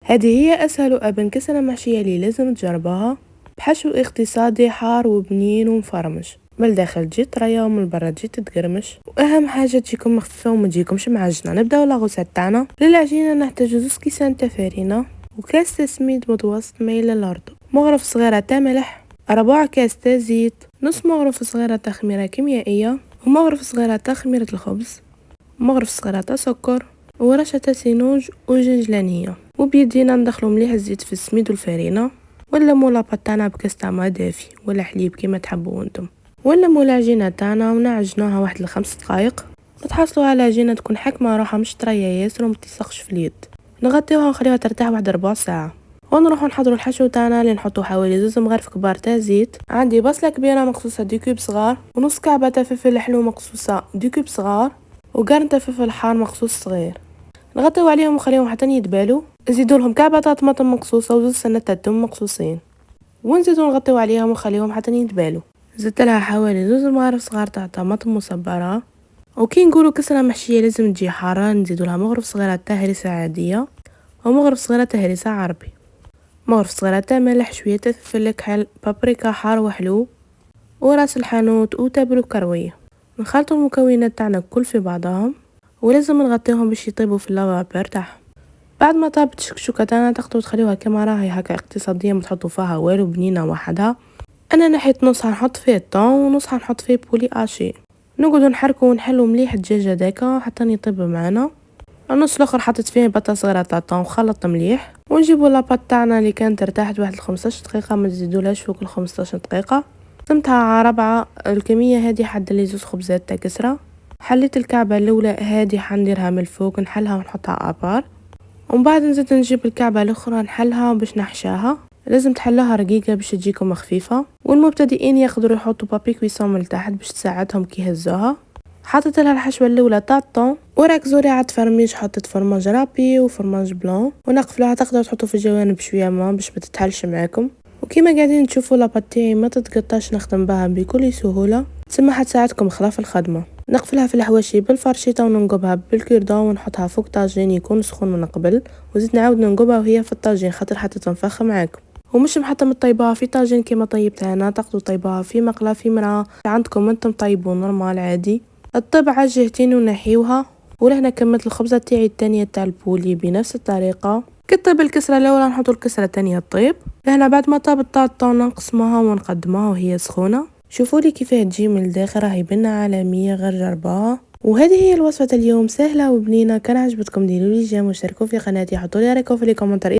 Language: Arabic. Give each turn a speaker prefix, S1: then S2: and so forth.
S1: هذه هي أسهل وأبن كسرة محشية اللي لازم تجربوها، بحشو اقتصادي حار وبنين ومفرمش، من الداخل تجي طرية ومن البرا تجي تتقرمش، واهم حاجة تجيكم مخففة وما تجيكمش معجنة. نبداو لاغوسات تاعنا. للعجينة نحتاجو 2 كيسان تاع فرينة وكاس تاع سميد متوسط مايل للأرض، مغرف صغيرة تاع ملح، 4 كاس تاع زيت، نص مغرف صغيرة تاع خميرة كيميائية، ومغرف صغيرة تاع خميرة الخبز، مغرف صغيرة تاع سكر، ورشة تاع سينوج وجنجلانية. وبيدينا ندخلو مليح الزيت في السميد والفرينة، ولا مولا تاعنا بكاس تاع ما دافي ولا حليب كيما تحبوا انتم، ولا مولا العجينه تاعنا ونعجنوها واحد ل5 دقائق. نتحصلوا على عجينه تكون حكمه روحها مش طريه ياسر وما تلصقش في اليد. نغطيوها ونخليوها ترتاح واحد 4 ساعه، ونروحوا نحضروا الحشو تاعنا اللي نحطوا حوالي 2 مغارف كبار تاع زيت. عندي بصله كبيره مقصوصه 2 كوب صغار، ونص كعبه تاع فلفل حلو مقصوصه 2 كوب صغار، وقرن تاع فلفل حار مقصوص صغير. نغطيو عليهم ونخليهم حتى يدبالوا. نزيدوا لهم كعبه تاع طماطم مقصوصه وزوج سنات تاع الثوم مقصوصين، ونزيدو نغطيو عليهم ونخليهم حتى يدبالوا. زدت لها حوالي 2 مغارف صغار تاع طماطم مصبره. وكي نقولوا كسره محشيه لازم تجي حاره، نزيدو لها مغرف صغيره تاع هريسه عاديه، ومغرف صغيره تاع هريسه عربي، مغرف صغيره تاع ملح، شويه تاع فلفل كحل، بابريكا حار وحلو، وراس الحانوت وتابل وكرويه. نخلطوا المكونات تاعنا كل في بعضهم، ولازم نغطيهم باش يطيبوا في اللافابور تاعهم. بعد ما طابت الشكشوكه تاعنا تقدروا تخليوها كما راهي هكا اقتصاديا، ما تحطوا فيها والو، بنينه وحدها. انا نحيت نصها نحط فيه الطون ونصها نحط فيه بولي اشي. نقعدوا نحركوا ونحلوا مليح الدجاجه داكا حتى يطيب معنا. النص الاخر حطيت فيه بطاطا صغيره تاع الطون وخلط مليح. ونجيبوا لاباط تاعنا اللي كانت ارتاحت واحد 15 دقيقه، ما تزيدولهاش فوق 15 دقيقه. قسمتها على 4. الكميه هذه حد لي 2 خبزات تاع كسره. حليت الكعبه الاولى هذه حنديرها من الفوق، نحلها ونحطها ابار، ومن بعد نزيد نجيب الكعبه الاخرى نحلها باش نحشاها. لازم تحلوها رقيقه باش تجيكم خفيفه. والمبتدئين يقدروا يحطوا بابي كويسون من تحت باش تساعدهم كي يهزوها. حطيت لها الحشوه الاولى تاع الطون، وركزوا لي عاد فرميج، حطيت فرماج رابي وفرماج بلون ونقفلوها. تقدروا تحطوا في الجوانب شويه ما باش ما تتحلش معاكم. وكيما قاعدين تشوفوا لاباط تاعي ما تتقطعش، نخدم بها بكل سهوله، تسمى حتساعدكم خلاف الخدمه. نقفلها في الحواشي بالفرشيطه وننقبها بالكيردون ونحطها فوق طاجين يكون سخون من قبل، وزيد نعاود ننقبها وهي في الطاجين خاطر حتى تنفخ معاكم. ومش محتى طيبوها في طاجين كيما طيبتها انا، تقدروا طيبوها في مقله في مراه عندكم انتم طيبوا نورمال عادي. الطيب على جهتين ونحيوها. ولهنا كملت الخبزه تاعي الثانيه تاع البولي بنفس الطريقه. كي طيب الكسره الاولى نحطوا الكسره الثانيه الطيب. لهنا بعد ما طابت تاع الطون نقسمها ونقدمها وهي سخونه. شوفوا لي كيفاه تجي من الداخل، راهي بنه عالميه، غير جربوها. وهذه هي الوصفه اليوم، سهله وبنينه. كان عجبتكم ديروا لي جيم وشاركوا في قناتي، حطوا لي رايكم في الكومنتات.